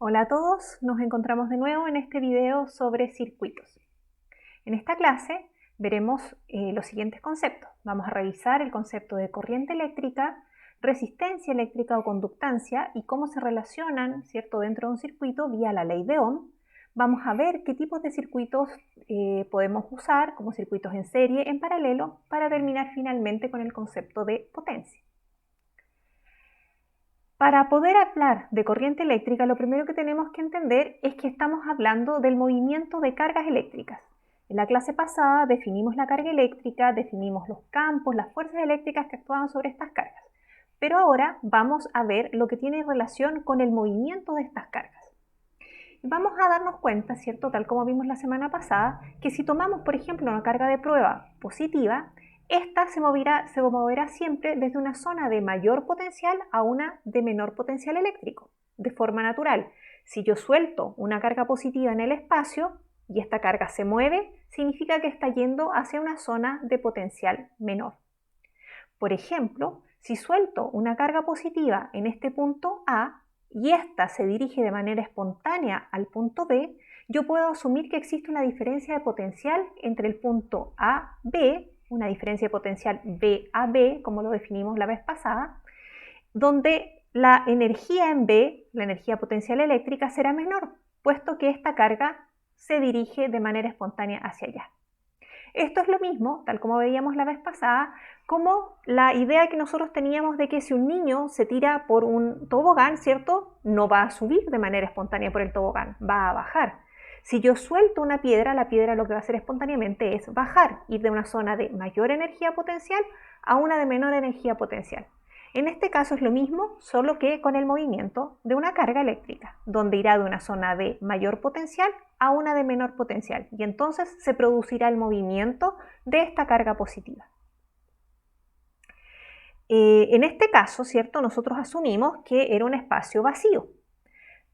Hola a todos, nos encontramos de nuevo en este video sobre circuitos. En esta clase veremos los siguientes conceptos. Vamos a revisar el concepto de corriente eléctrica, resistencia eléctrica o conductancia y cómo se relacionan, ¿cierto?, dentro de un circuito vía la ley de Ohm. Vamos a ver qué tipos de circuitos podemos usar, como circuitos en serie, en paralelo, para terminar finalmente con el concepto de potencia. Para poder hablar de corriente eléctrica, lo primero que tenemos que entender es que estamos hablando del movimiento de cargas eléctricas. En la clase pasada definimos la carga eléctrica, definimos los campos, las fuerzas eléctricas que actúan sobre estas cargas. Pero ahora vamos a ver lo que tiene relación con el movimiento de estas cargas. Vamos a darnos cuenta, ¿cierto?, tal como vimos la semana pasada, que si tomamos, por ejemplo, una carga de prueba positiva, esta se moverá siempre desde una zona de mayor potencial a una de menor potencial eléctrico, de forma natural. Si yo suelto una carga positiva en el espacio y esta carga se mueve, significa que está yendo hacia una zona de potencial menor. Por ejemplo, si suelto una carga positiva en este punto A y esta se dirige de manera espontánea al punto B, yo puedo asumir que existe una diferencia de potencial entre el punto A, B, una diferencia de potencial B a B, como lo definimos la vez pasada, donde la energía en B, la energía potencial eléctrica, será menor, puesto que esta carga se dirige de manera espontánea hacia allá. Esto es lo mismo, tal como veíamos la vez pasada, como la idea que nosotros teníamos de que si un niño se tira por un tobogán, ¿cierto?, no va a subir de manera espontánea por el tobogán, va a bajar. Si yo suelto una piedra, la piedra lo que va a hacer espontáneamente es bajar, ir de una zona de mayor energía potencial a una de menor energía potencial. En este caso es lo mismo, solo que con el movimiento de una carga eléctrica, donde irá de una zona de mayor potencial a una de menor potencial, y entonces se producirá el movimiento de esta carga positiva. En este caso, ¿cierto?, nosotros asumimos que era un espacio vacío,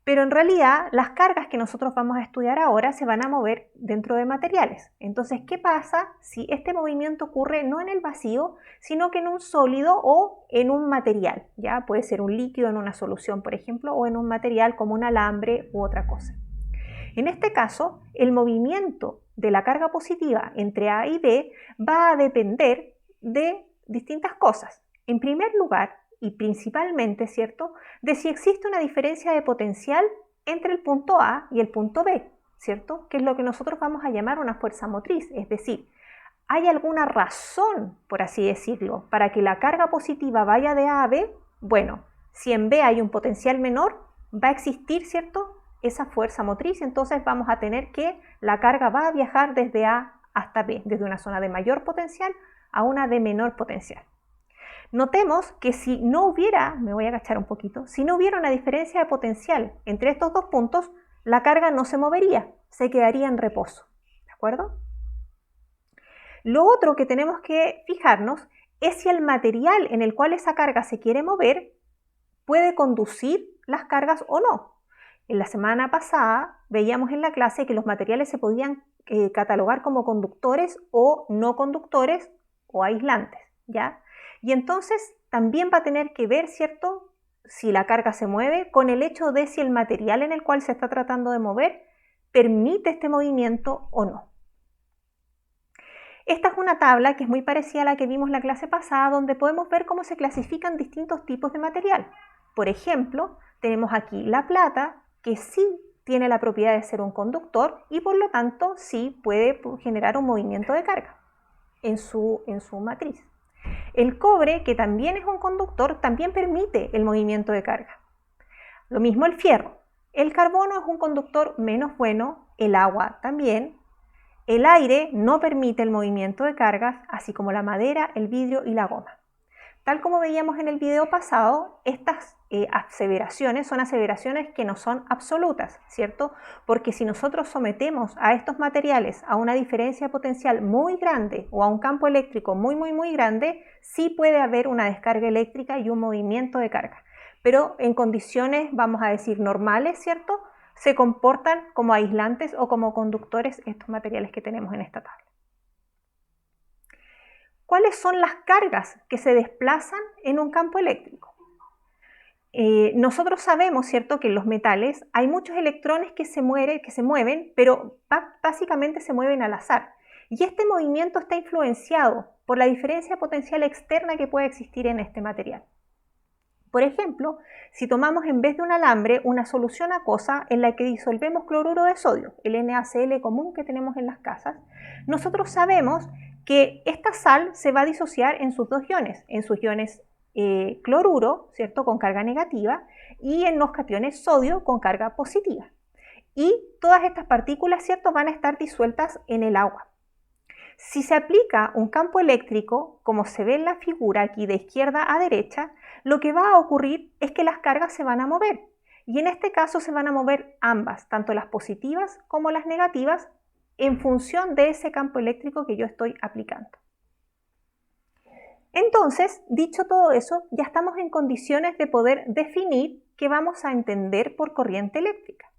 pero en realidad las cargas que nosotros vamos a estudiar ahora se van a mover dentro de materiales. Entonces, ¿qué pasa si este movimiento ocurre no en el vacío, sino que en un sólido o en un material? ¿Ya? Puede ser un líquido en una solución, por ejemplo, o en un material como un alambre u otra cosa. En este caso, el movimiento de la carga positiva entre A y B va a depender de distintas cosas. En primer lugar, y principalmente, ¿cierto?, de si existe una diferencia de potencial entre el punto A y el punto B, ¿cierto?, que es lo que nosotros vamos a llamar una fuerza motriz, es decir, ¿hay alguna razón, por así decirlo, para que la carga positiva vaya de A a B? Bueno, si en B hay un potencial menor, va a existir, ¿cierto?, esa fuerza motriz, entonces vamos a tener que la carga va a viajar desde A hasta B, desde una zona de mayor potencial a una de menor potencial. Notemos que si no hubiera, me voy a agachar un poquito, si no hubiera una diferencia de potencial entre estos dos puntos, la carga no se movería, se quedaría en reposo, ¿de acuerdo? Lo otro que tenemos que fijarnos es si el material en el cual esa carga se quiere mover puede conducir las cargas o no. En la semana pasada veíamos en la clase que los materiales se podían catalogar como conductores o no conductores o aislantes, ¿ya? Y entonces también va a tener que ver, ¿cierto?, si la carga se mueve con el hecho de si el material en el cual se está tratando de mover permite este movimiento o no. Esta es una tabla que es muy parecida a la que vimos la clase pasada, donde podemos ver cómo se clasifican distintos tipos de material. Por ejemplo, tenemos aquí la plata, que sí tiene la propiedad de ser un conductor y por lo tanto sí puede generar un movimiento de carga en su matriz. El cobre, que también es un conductor, también permite el movimiento de carga. Lo mismo el fierro. El carbono es un conductor menos bueno, el agua también. El aire no permite el movimiento de cargas, así como la madera, el vidrio y la goma. Tal como veíamos en el video pasado, estas aseveraciones son aseveraciones que no son absolutas, ¿cierto? Porque si nosotros sometemos a estos materiales a una diferencia potencial muy grande o a un campo eléctrico muy grande, sí puede haber una descarga eléctrica y un movimiento de carga. Pero en condiciones, vamos a decir, normales, ¿cierto?, se comportan como aislantes o como conductores estos materiales que tenemos en esta tabla. ¿Cuáles son las cargas que se desplazan en un campo eléctrico? nosotros sabemos, ¿cierto?, que en los metales hay muchos electrones que se mueven, pero básicamente se mueven al azar. Y este movimiento está influenciado por la diferencia potencial externa que puede existir en este material. Por ejemplo, si tomamos en vez de un alambre una solución acuosa en la que disolvemos cloruro de sodio, el NaCl común que tenemos en las casas, nosotros sabemos que esta sal se va a disociar en sus dos iones, en sus iones cloruro, ¿cierto?, con carga negativa, y en los cationes sodio con carga positiva. Y todas estas partículas, ¿cierto?, van a estar disueltas en el agua. Si se aplica un campo eléctrico, como se ve en la figura aquí de izquierda a derecha, lo que va a ocurrir es que las cargas se van a mover. Y en este caso se van a mover ambas, tanto las positivas como las negativas, en función de ese campo eléctrico que yo estoy aplicando. Entonces, dicho todo eso, ya estamos en condiciones de poder definir qué vamos a entender por corriente eléctrica.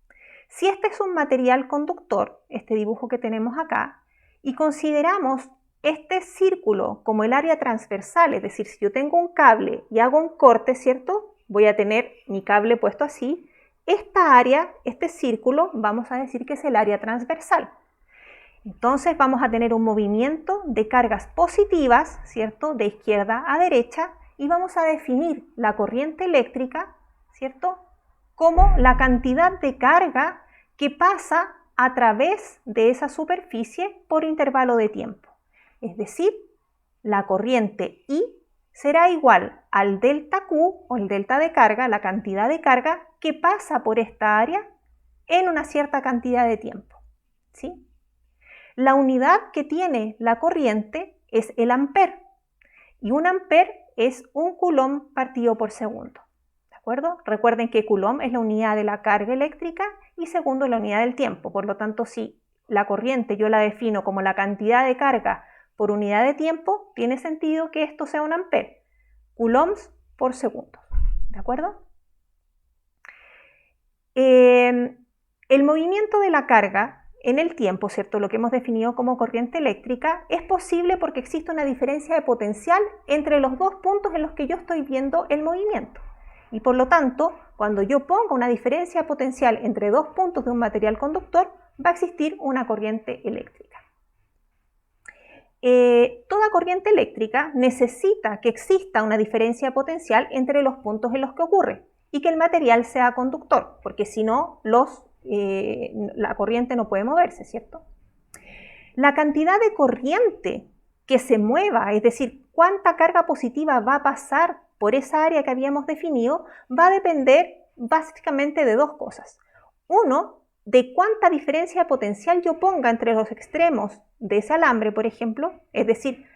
Si este es un material conductor, este dibujo que tenemos acá, y consideramos este círculo como el área transversal, es decir, si yo tengo un cable y hago un corte, ¿cierto?, voy a tener mi cable puesto así, esta área, este círculo, vamos a decir que es el área transversal. Entonces vamos a tener un movimiento de cargas positivas, ¿cierto?, de izquierda a derecha, y vamos a definir la corriente eléctrica, ¿cierto?, como la cantidad de carga que pasa a través de esa superficie por intervalo de tiempo. Es decir, la corriente I será igual al delta Q o el delta de carga, la cantidad de carga que pasa por esta área en una cierta cantidad de tiempo, ¿sí? La unidad que tiene la corriente es el ampere, y un ampere es un coulomb partido por segundo. ¿De acuerdo? Recuerden que coulomb es la unidad de la carga eléctrica y segundo la unidad del tiempo. Por lo tanto, si la corriente yo la defino como la cantidad de carga por unidad de tiempo, tiene sentido que esto sea un ampere, coulombs por segundo. ¿De acuerdo? El movimiento de la carga en el tiempo, ¿cierto?, lo que hemos definido como corriente eléctrica, es posible porque existe una diferencia de potencial entre los dos puntos en los que yo estoy viendo el movimiento. Y por lo tanto, cuando yo pongo una diferencia de potencial entre dos puntos de un material conductor, va a existir una corriente eléctrica. Toda corriente eléctrica necesita que exista una diferencia de potencial entre los puntos en los que ocurre y que el material sea conductor, porque si no, la corriente no puede moverse, ¿cierto? La cantidad de corriente que se mueva, es decir, cuánta carga positiva va a pasar por esa área que habíamos definido, va a depender básicamente de dos cosas. Uno, de cuánta diferencia de potencial yo ponga entre los extremos de ese alambre, por ejemplo, es decir,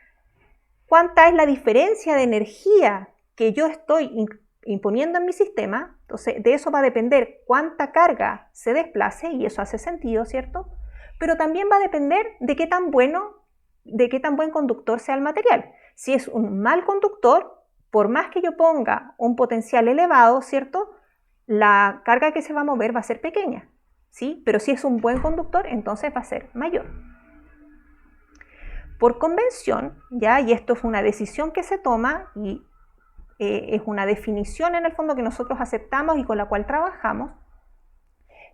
cuánta es la diferencia de energía que yo estoy imponiendo en mi sistema. Entonces, de eso va a depender cuánta carga se desplace, y eso hace sentido, ¿cierto? Pero también va a depender de qué tan buen conductor sea el material. Si es un mal conductor, por más que yo ponga un potencial elevado, ¿cierto?, la carga que se va a mover va a ser pequeña, ¿sí? Pero si es un buen conductor, entonces va a ser mayor. Por convención, ¿ya? Y esto es una decisión que se toma y es una definición en el fondo que nosotros aceptamos y con la cual trabajamos,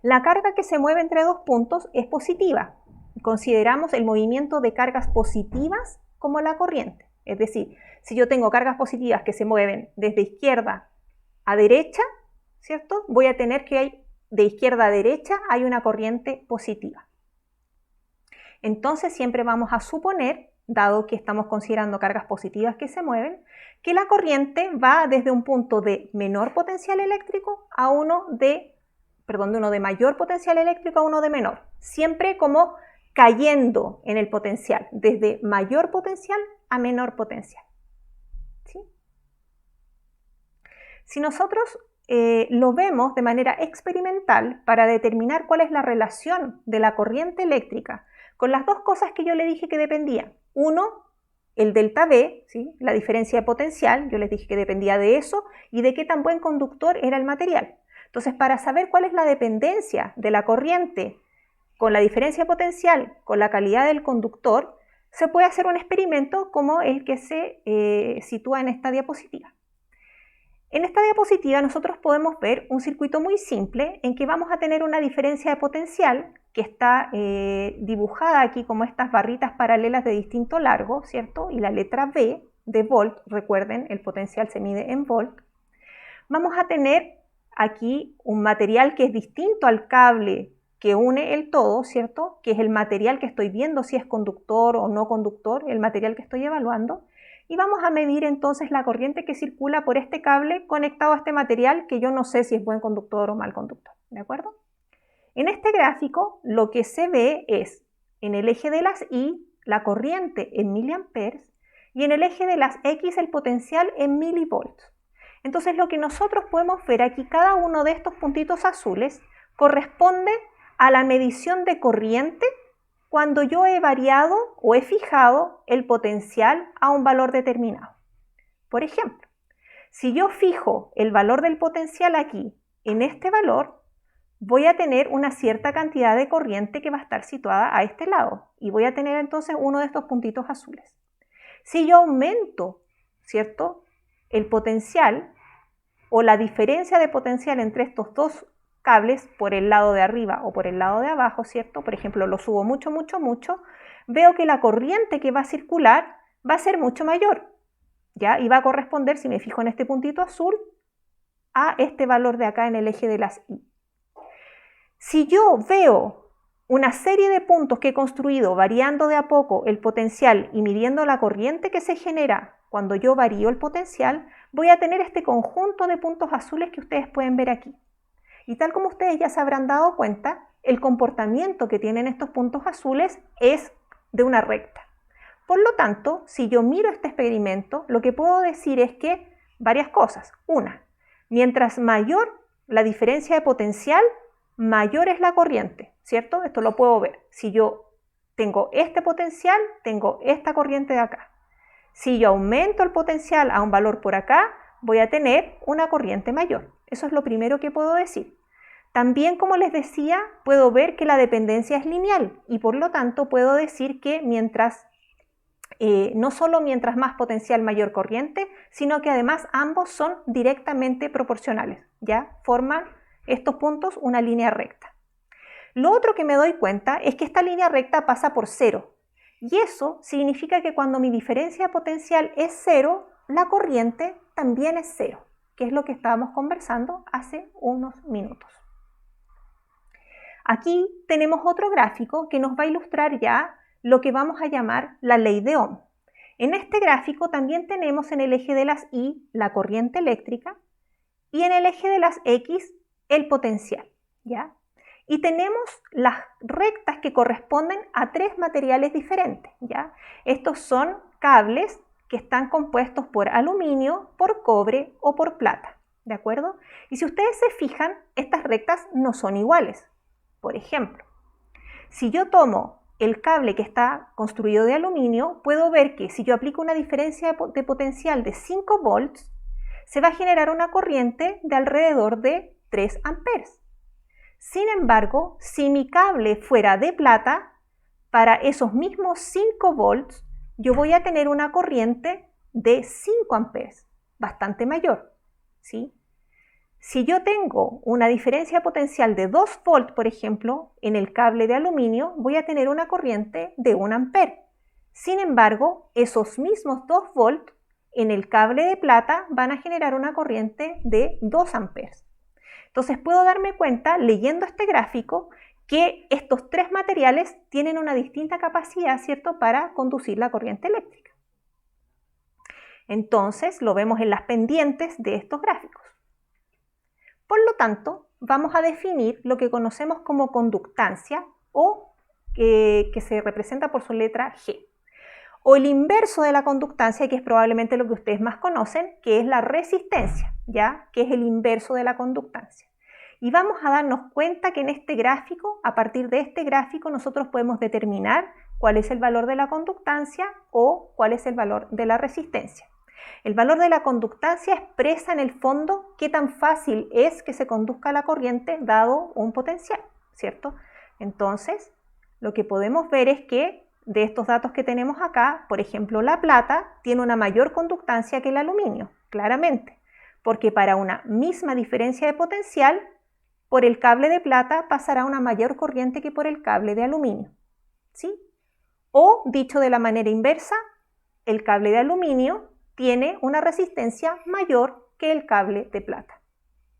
la carga que se mueve entre dos puntos es positiva. Consideramos el movimiento de cargas positivas como la corriente. Es decir, si yo tengo cargas positivas que se mueven desde izquierda a derecha, ¿cierto?, voy a tener que de izquierda a derecha hay una corriente positiva. Entonces siempre vamos a suponer, dado que estamos considerando cargas positivas que se mueven, que la corriente va desde un punto de menor potencial eléctrico a de uno de mayor potencial eléctrico a uno de menor, siempre como cayendo en el potencial, desde mayor potencial a menor potencial. ¿Sí? Si nosotros lo vemos de manera experimental para determinar cuál es la relación de la corriente eléctrica con las dos cosas que yo le dije que dependían. Uno, el delta V, ¿sí?, la diferencia de potencial, yo les dije que dependía de eso y de qué tan buen conductor era el material. Entonces, para saber cuál es la dependencia de la corriente con la diferencia de potencial, con la calidad del conductor, se puede hacer un experimento como el que se sitúa en esta diapositiva. En esta diapositiva nosotros podemos ver un circuito muy simple en que vamos a tener una diferencia de potencial que está dibujada aquí como estas barritas paralelas de distinto largo, ¿cierto? Y la letra V de volt, recuerden, el potencial se mide en volt. Vamos a tener aquí un material que es distinto al cable que une el todo, ¿cierto? Que es el material que estoy viendo si es conductor o no conductor, el material que estoy evaluando. Y vamos a medir entonces la corriente que circula por este cable conectado a este material que yo no sé si es buen conductor o mal conductor, ¿de acuerdo? En este gráfico lo que se ve es en el eje de las Y la corriente en miliamperes y en el eje de las X el potencial en milivolts. Entonces lo que nosotros podemos ver aquí, cada uno de estos puntitos azules corresponde a la medición de corriente cuando yo he variado o he fijado el potencial a un valor determinado. Por ejemplo, si yo fijo el valor del potencial aquí en este valor, voy a tener una cierta cantidad de corriente que va a estar situada a este lado y voy a tener entonces uno de estos puntitos azules. Si yo aumento, ¿cierto?, el potencial o la diferencia de potencial entre estos dos cables por el lado de arriba o por el lado de abajo, ¿cierto? Por ejemplo, lo subo mucho, veo que la corriente que va a circular va a ser mucho mayor, ¿ya? Y va a corresponder, si me fijo en este puntito azul, a este valor de acá en el eje de las Y. Si yo veo una serie de puntos que he construido variando de a poco el potencial y midiendo la corriente que se genera cuando yo varío el potencial, voy a tener este conjunto de puntos azules que ustedes pueden ver aquí. Y tal como ustedes ya se habrán dado cuenta, el comportamiento que tienen estos puntos azules es de una recta. Por lo tanto, si yo miro este experimento, lo que puedo decir es que varias cosas. Una, mientras mayor la diferencia de potencial, mayor es la corriente, ¿cierto? Esto lo puedo ver. Si yo tengo este potencial, tengo esta corriente de acá. Si yo aumento el potencial a un valor por acá, voy a tener una corriente mayor. Eso es lo primero que puedo decir. También, como les decía, puedo ver que la dependencia es lineal y por lo tanto puedo decir que no solo mientras más potencial, mayor corriente, sino que además ambos son directamente proporcionales, ¿ya? Forman estos puntos una línea recta. Lo otro que me doy cuenta es que esta línea recta pasa por cero y eso significa que cuando mi diferencia de potencial es cero, la corriente también es cero, que es lo que estábamos conversando hace unos minutos. Aquí tenemos otro gráfico que nos va a ilustrar ya lo que vamos a llamar la ley de Ohm. En este gráfico también tenemos en el eje de las Y la corriente eléctrica y en el eje de las X el potencial, ¿ya? Y tenemos las rectas que corresponden a tres materiales diferentes, ¿ya? Estos son cables que están compuestos por aluminio, por cobre o por plata, ¿de acuerdo? Y si ustedes se fijan, estas rectas no son iguales. Por ejemplo, si yo tomo el cable que está construido de aluminio, puedo ver que si yo aplico una diferencia de potencial de 5 volts, se va a generar una corriente de alrededor de 3 amperes. Sin embargo, si mi cable fuera de plata, para esos mismos 5 volts, yo voy a tener una corriente de 5 amperes, bastante mayor, ¿sí? Si yo tengo una diferencia potencial de 2 volts, por ejemplo, en el cable de aluminio, voy a tener una corriente de 1 ampere. Sin embargo, esos mismos 2 volts en el cable de plata van a generar una corriente de 2 amperes. Entonces puedo darme cuenta, leyendo este gráfico, que estos tres materiales tienen una distinta capacidad, ¿cierto?, para conducir la corriente eléctrica. Entonces lo vemos en las pendientes de estos gráficos. Por lo tanto, vamos a definir lo que conocemos como conductancia o que se representa por su letra G. O el inverso de la conductancia, que es probablemente lo que ustedes más conocen, que es la resistencia, ¿ya? Que es el inverso de la conductancia. Y vamos a darnos cuenta que en este gráfico, a partir de este gráfico, nosotros podemos determinar cuál es el valor de la conductancia o cuál es el valor de la resistencia. El valor de la conductancia expresa en el fondo qué tan fácil es que se conduzca la corriente dado un potencial, ¿cierto? Entonces, lo que podemos ver es que de estos datos que tenemos acá, por ejemplo, la plata tiene una mayor conductancia que el aluminio, claramente, porque para una misma diferencia de potencial, por el cable de plata pasará una mayor corriente que por el cable de aluminio, ¿sí? O, dicho de la manera inversa, el cable de aluminio tiene una resistencia mayor que el cable de plata,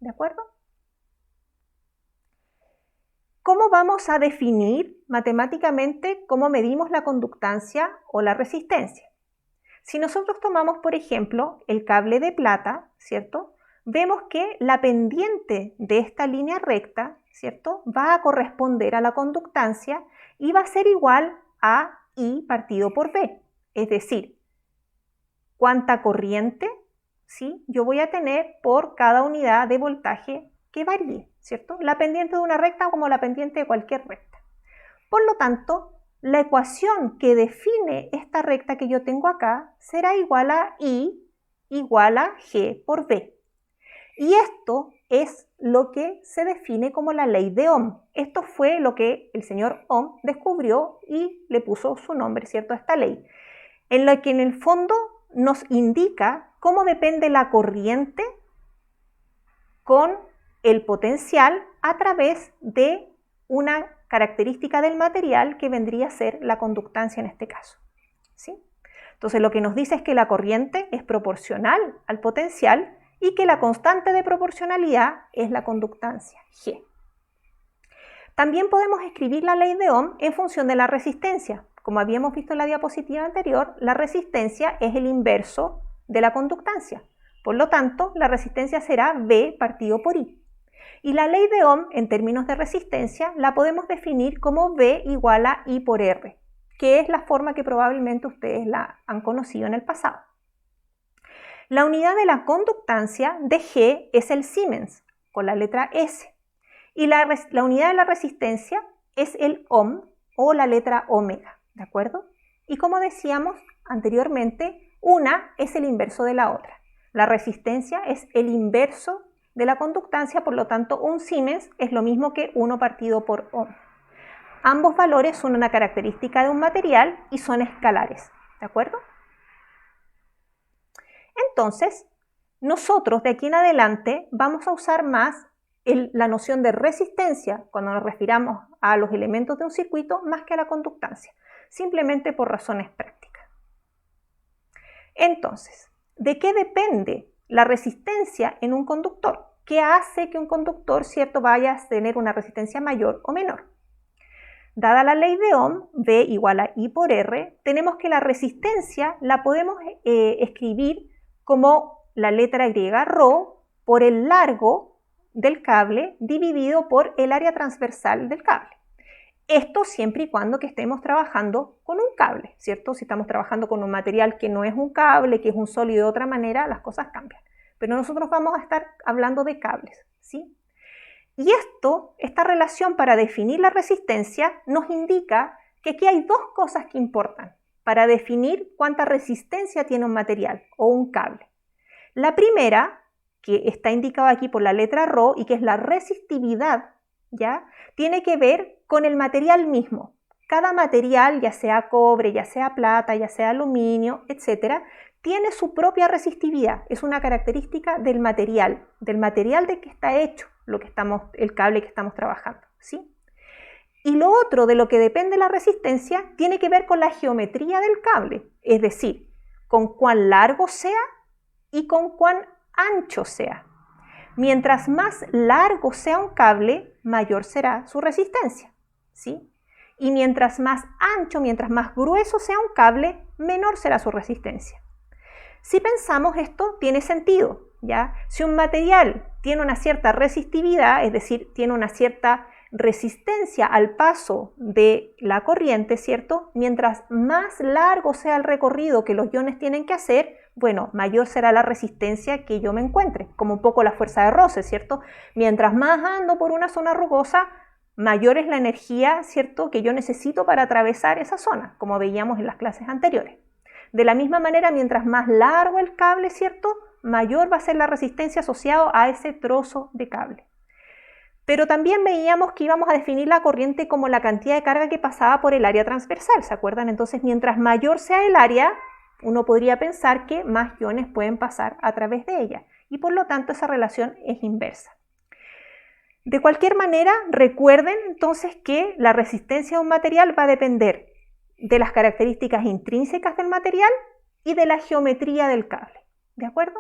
¿de acuerdo? ¿Cómo vamos a definir matemáticamente cómo medimos la conductancia o la resistencia? Si nosotros tomamos, por ejemplo, el cable de plata, ¿cierto? Vemos que la pendiente de esta línea recta, ¿cierto? Va a corresponder a la conductancia y va a ser igual a I partido por V. Es decir, cuánta corriente, ¿sí?, yo voy a tener por cada unidad de voltaje que varíe, ¿cierto? La pendiente de una recta como la pendiente de cualquier recta. Por lo tanto, la ecuación que define esta recta que yo tengo acá será igual a I igual a G por V. Y esto es lo que se define como la ley de Ohm. Esto fue lo que el señor Ohm descubrió y le puso su nombre, ¿cierto?, a esta ley, en la que en el fondo nos indica cómo depende la corriente con el potencial a través de una característica del material que vendría a ser la conductancia en este caso, ¿sí? Entonces lo que nos dice es que la corriente es proporcional al potencial y que la constante de proporcionalidad es la conductancia, G. También podemos escribir la ley de Ohm en función de la resistencia. Como habíamos visto en la diapositiva anterior, la resistencia es el inverso de la conductancia. Por lo tanto, la resistencia será V partido por I. Y la ley de Ohm, en términos de resistencia, la podemos definir como V igual a I por R, que es la forma que probablemente ustedes la han conocido en el pasado. La unidad de la conductancia de G es el Siemens, con la letra S. Y la unidad de la resistencia es el Ohm, o la letra omega, ¿de acuerdo? Y como decíamos anteriormente, una es el inverso de la otra. La resistencia es el inverso de la conductancia, por lo tanto, un Siemens es lo mismo que 1 partido por Ohm. Ambos valores son una característica de un material y son escalares, ¿de acuerdo? Entonces, nosotros de aquí en adelante vamos a usar más la noción de resistencia cuando nos refiramos a los elementos de un circuito más que a la conductancia, simplemente por razones prácticas. Entonces, ¿de qué depende la resistencia en un conductor? ¿Qué hace que un conductor, ¿cierto?, vaya a tener una resistencia mayor o menor? Dada la ley de Ohm, V igual a I por R, tenemos que la resistencia la podemos escribir como la letra griega ρ por el largo del cable dividido por el área transversal del cable. Esto siempre y cuando que estemos trabajando con un cable, ¿cierto? Si estamos trabajando con un material que no es un cable, que es un sólido de otra manera, las cosas cambian. Pero nosotros vamos a estar hablando de cables, ¿sí? Y esta relación para definir la resistencia nos indica que aquí hay dos cosas que importan para definir cuánta resistencia tiene un material o un cable. La primera, que está indicada aquí por la letra ρ y que es la resistividad, ¿ya?, tiene que ver con el material mismo. Cada material, ya sea cobre, ya sea plata, ya sea aluminio, etc., tiene su propia resistividad. Es una característica del material de que está hecho el cable que estamos trabajando, ¿sí? Y lo otro de lo que depende la resistencia tiene que ver con la geometría del cable, es decir, con cuán largo sea y con cuán ancho sea. Mientras más largo sea un cable, mayor será su resistencia, ¿sí? Y mientras más ancho, mientras más grueso sea un cable, menor será su resistencia. Si pensamos esto, tiene sentido, ¿ya? Si un material tiene una cierta resistividad, es decir, tiene una cierta resistencia al paso de la corriente, ¿cierto? Mientras más largo sea el recorrido que los iones tienen que hacer, bueno, mayor será la resistencia que yo me encuentre, como un poco la fuerza de roce, ¿cierto? Mientras más ando por una zona rugosa, mayor es la energía, ¿cierto?, que yo necesito para atravesar esa zona, como veíamos en las clases anteriores. De la misma manera, mientras más largo el cable, ¿cierto?, mayor va a ser la resistencia asociada a ese trozo de cable. Pero también veíamos que íbamos a definir la corriente como la cantidad de carga que pasaba por el área transversal, ¿se acuerdan? Entonces, mientras mayor sea el área, uno podría pensar que más iones pueden pasar a través de ella. y por lo tanto esa relación es inversa. De cualquier manera, recuerden entonces que la resistencia de un material va a depender de las características intrínsecas del material y de la geometría del cable. ¿De acuerdo?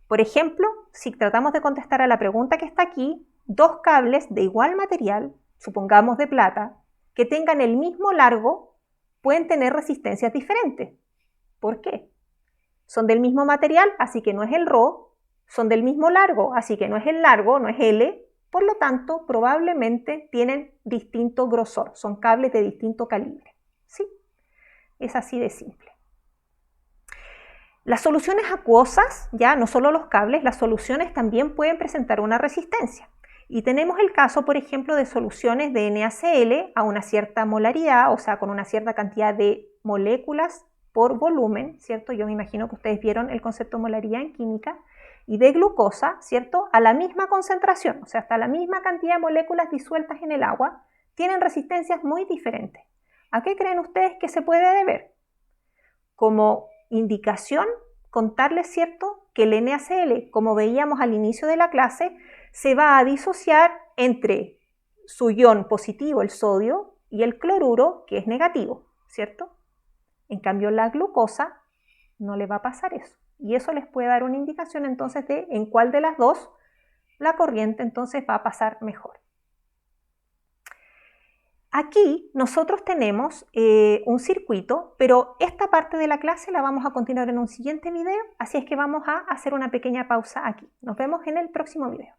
Por ejemplo, si tratamos de contestar a la pregunta que está aquí, dos cables de igual material, supongamos de plata, que tengan el mismo largo, pueden tener resistencias diferentes. ¿Por qué? Son del mismo material, así que no es el ρ, son del mismo largo, así que no es el largo, no es L, por lo tanto, probablemente tienen distinto grosor, son cables de distinto calibre. ¿Sí? Es así de simple. Las soluciones acuosas, ya no solo los cables, las soluciones también pueden presentar una resistencia. Y tenemos el caso, por ejemplo, de soluciones de NaCl a una cierta molaridad, o sea, con una cierta cantidad de moléculas por volumen, ¿cierto? Yo me imagino que ustedes vieron el concepto de molaridad en química, y de glucosa, ¿cierto? A la misma concentración, o sea, hasta la misma cantidad de moléculas disueltas en el agua, tienen resistencias muy diferentes. ¿A qué creen ustedes que se puede deber? Como indicación, contarles, ¿cierto?, que el NaCl, como veíamos al inicio de la clase, se va a disociar entre su ion positivo, el sodio, y el cloruro, que es negativo, ¿cierto? En cambio, la glucosa no le va a pasar eso. Y eso les puede dar una indicación entonces de en cuál de las dos la corriente entonces va a pasar mejor. Aquí nosotros tenemos un circuito, pero esta parte de la clase la vamos a continuar en un siguiente video, así es que vamos a hacer una pequeña pausa aquí. Nos vemos en el próximo video.